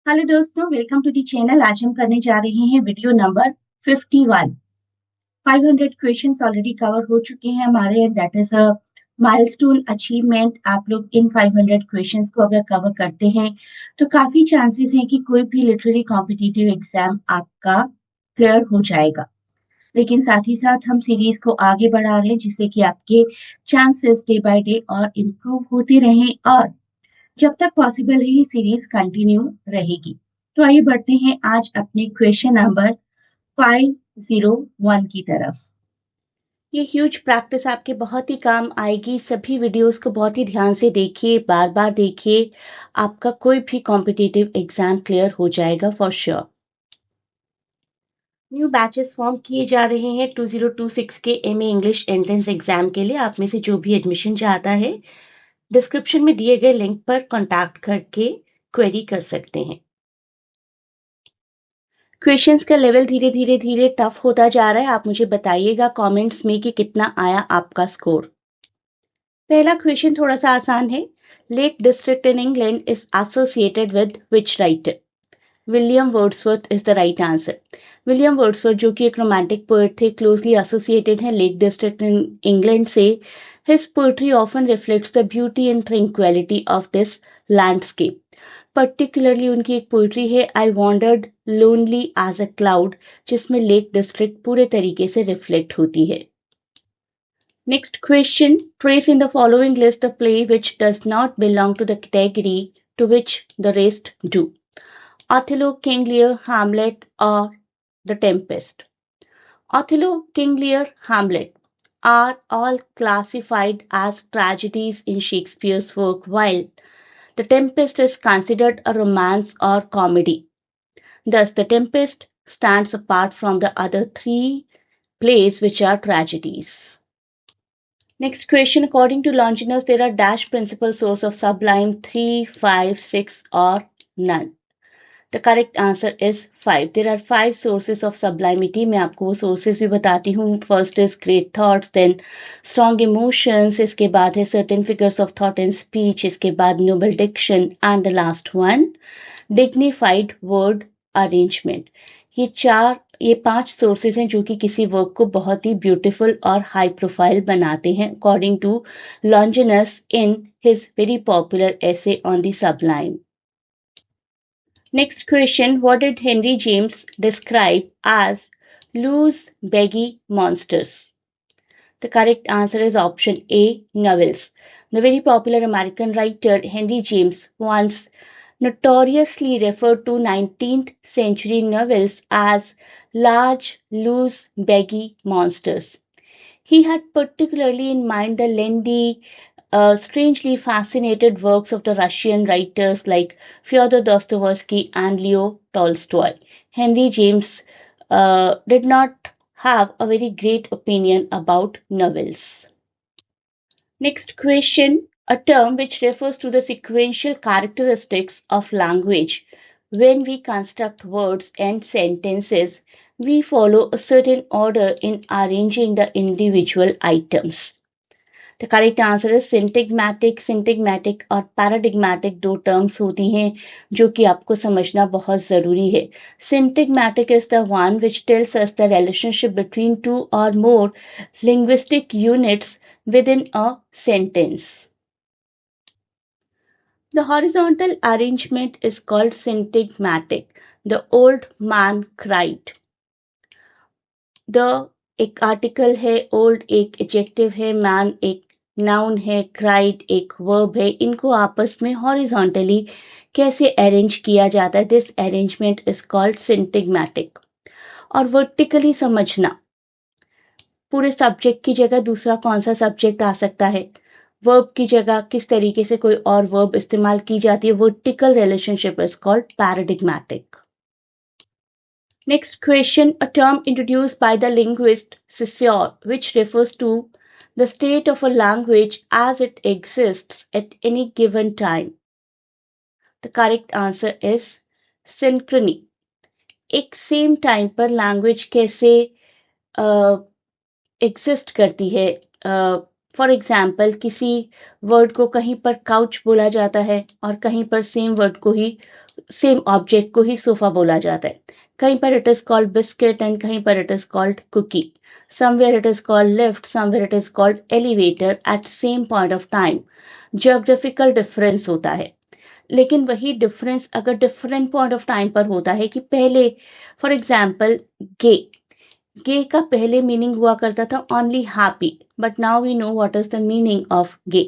Hello दोस्तों, welcome to the channel. आज हम करने जा रहे हैं video number 51। 500 questions already cover हो चुके हैं हमारे। That is a milestone achievement. आप लोग इन 500 क्वेश्चंस को अगर कवर करते हैं तो काफी चांसेस हैं कि कोई भी लिटरेरी कॉम्पिटिटिव एग्जाम आपका क्लियर हो जाएगा। लेकिन साथ ही साथ हम सीरीज को आगे बढ़ा रहे हैं जिससे कि आपके चांसेस डे बाय डे और इम्प्रूव होते रहें, और जब तक पॉसिबल है ये सीरीज कंटिन्यू रहेगी। तो आइए बढ़ते हैं आज अपने क्वेश्चन नंबर 501 की तरफ। ये ह्यूज प्रैक्टिस आपके बहुत ही काम आएगी। सभी वीडियोस को बहुत ही ध्यान से देखिए, बार बार देखिए, आपका कोई भी कॉम्पिटिटिव एग्जाम क्लियर हो जाएगा for sure. New batches form किए जा रहे हैं 2026 के एमए इंग्लिश एंट्रेंस एग्जाम के लिए। आप में से जो भी एडमिशन चाहता है, डिस्क्रिप्शन में दिए गए लिंक पर कॉन्टैक्ट करके क्वेरी कर सकते हैं। क्वेश्चंस का लेवल धीरे धीरे धीरे टफ होता जा रहा है। आप मुझे बताइएगा कमेंट्स में कि कितना आया आपका स्कोर। पहला क्वेश्चन थोड़ा सा आसान है। Lake District in England is associated with which writer? William Wordsworth is the right answer. William Wordsworth जो कि एक रोमांटिक पोएट थे, क्लोजली एसोसिएटेड है लेक डिस्ट्रिक्ट इन इंग्लैंड से। His poetry often reflects the beauty and tranquillity of this landscape. Particularly उनकी एक पोइट्री है I wandered lonely as a cloud, जिसमें लेक डिस्ट्रिक्ट पूरे तरीके से रिफ्लेक्ट होती है। Next question, trace in the following list the play which does not belong to the category to which the rest do. Othello, king Lear, Hamlet और the tempest. Othello, king Lear, Hamlet are all classified as tragedies in Shakespeare's work, while The Tempest is considered a romance or comedy. Thus, The Tempest stands apart from the other three plays which are tragedies. Next question, according to Longinus, there are dash principal source of sublime 3, 5, 6 or none. The correct answer is 5. There are 5 sources of sublimity. मैं आपको वो sources भी बताती हूँ. First is great thoughts, then strong emotions, इसके बाद है certain figures of thought and speech, इसके बाद noble diction, and the last one, dignified word arrangement. ये 5 sources हैं जो कि किसी वर्क को बहुत ही ब्यूटीफुल और हाई प्रोफाइल बनाते हैं, according to Longinus in his very popular essay on the sublime. Next question, what did Henry James describe as loose, baggy monsters? The correct answer is option A, novels. The very popular American writer Henry James once notoriously referred to 19th century novels as large, loose, baggy monsters. He had particularly in mind the lengthy, strangely fascinated works of the Russian writers like Fyodor Dostoevsky and Leo Tolstoy. Henry James did not have a very great opinion about novels. Next question, a term which refers to the sequential characteristics of language. When we construct words and sentences, we follow a certain order in arranging the individual items. The correct answer is syntagmatic. Syntagmatic और paradigmatic 2 terms होती हैं जो कि आपको समझना बहुत जरूरी है. Syntagmatic is the one which tells us the relationship between 2 or more linguistic units within a sentence. The horizontal arrangement is called syntagmatic. The old man cried. The एक आर्टिकल है, ओल्ड एक एडजेक्टिव है, man एक noun है, cried एक verb है. इनको आपस में हॉरिजॉन्टली कैसे अरेंज किया जाता है, दिस अरेंजमेंट इज कॉल्ड सिंटैग्मेटिक. और वर्टिकली समझना, पूरे सब्जेक्ट की जगह दूसरा कौन सा सब्जेक्ट आ सकता है, वर्ब की जगह किस तरीके से कोई और वर्ब इस्तेमाल की जाती है, vertical relationship is called paradigmatic. Next question, a term introduced by the linguist Saussure, which refers to the state of a language as it exists at any given time. The correct answer is synchrony. एक same time पर language कैसे exist करती है, for example किसी word को कहीं पर couch बोला जाता है और कहीं पर सेम ऑब्जेक्ट को ही सोफा बोला जाता है. कहीं पर it is called biscuit and कहीं पर it is called cookie. Somewhere it is called lift, somewhere it is called elevator at same point of time. Geographical difference होता है. लेकिन वही डिफरेंस अगर डिफरेंट पॉइंट ऑफ टाइम पर होता है कि पहले फॉर एग्जाम्पल गे गे का पहले मीनिंग हुआ करता था only happy, but now we know what is the meaning of gay.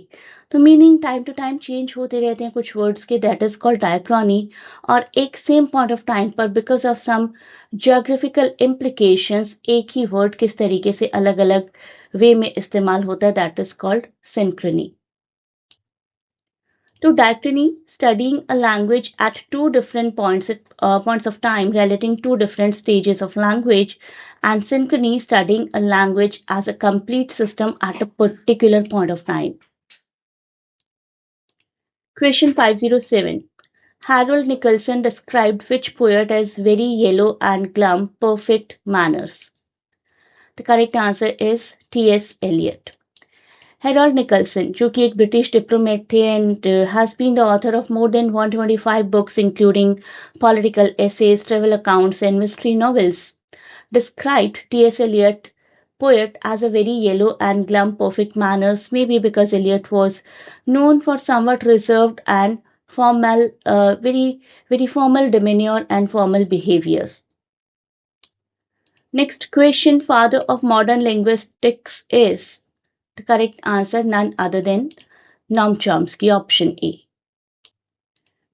तो meaning time to time change होते रहते हैं कुछ वर्ड्स के, दैट इज कॉल्ड डायक्रॉनी. और एक सेम पॉइंट ऑफ टाइम पर because of some geographical implications एक ही वर्ड किस तरीके से अलग अलग वे में इस्तेमाल होता है, that is called Synchrony. To diachrony, studying a language at two different points of time relating two different stages of language, and synchrony, studying a language as a complete system at a particular point of time. Question 507. Harold Nicholson described which poet as very yellow and glum, perfect manners? The correct answer is T.S. Eliot. Harold Nicolson, जो कि एक British diplomat थे and has been the author of more than 125 books including political essays, travel accounts and mystery novels, described T.S. Eliot poet as a very yellow and glum perfect manners, maybe because Eliot was known for somewhat reserved and formal, very formal demeanor and formal behavior. Next question, father of modern linguistics is? The correct answer, none other than Noam Chomsky, option A.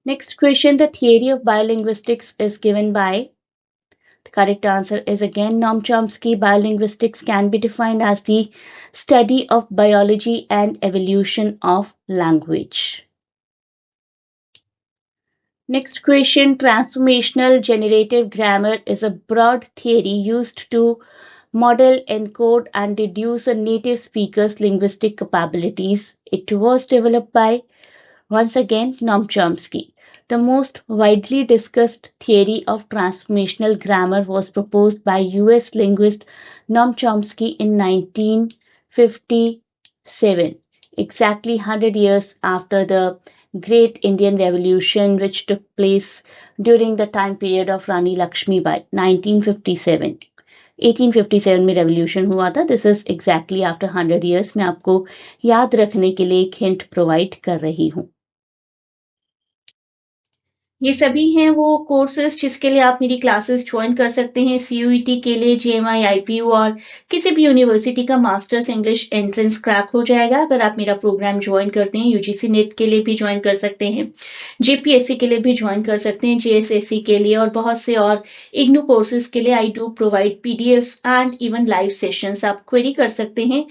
Next question, the theory of biolinguistics is given by? The correct answer is again Noam Chomsky. Biolinguistics can be defined as the study of biology and evolution of language. Next question, transformational generative grammar is a broad theory used to model, encode, and deduce a native speaker's linguistic capabilities. It was developed by, once again, Noam Chomsky. The most widely discussed theory of transformational grammar was proposed by US linguist Noam Chomsky in 1957, exactly 100 years after the Great Indian Revolution, which took place during the time period of Rani Lakshmibai, 1957. 1857 में revolution हुआ था. This is exactly after 100 years. मैं आपको याद रखने के लिए एक हिंट प्रोवाइड कर रही हूँ. ये सभी हैं वो कोर्सेज जिसके लिए आप मेरी क्लासेस ज्वाइन कर सकते हैं. CUET के लिए JMI, IPU और किसी भी यूनिवर्सिटी का मास्टर्स इंग्लिश एंट्रेंस क्रैक हो जाएगा अगर आप मेरा प्रोग्राम ज्वाइन करते हैं. UGC नेट के लिए भी ज्वाइन कर सकते हैं, JPSC के लिए भी ज्वाइन कर सकते हैं, JSSC के लिए और बहुत से और इग्नू कोर्सेज के लिए. I do provide PDFs and even live sessions. आप क्वेरी कर सकते हैं.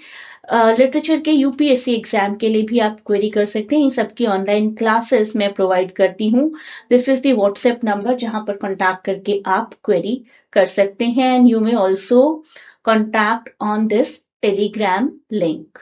लिटरेचर के UPSC एग्जाम के लिए भी आप क्वेरी कर सकते हैं. इन सबकी ऑनलाइन क्लासेस मैं प्रोवाइड करती हूँ. This is the WhatsApp number जहां पर कॉन्टैक्ट करके आप क्वेरी कर सकते हैं. And you may also contact on this Telegram link.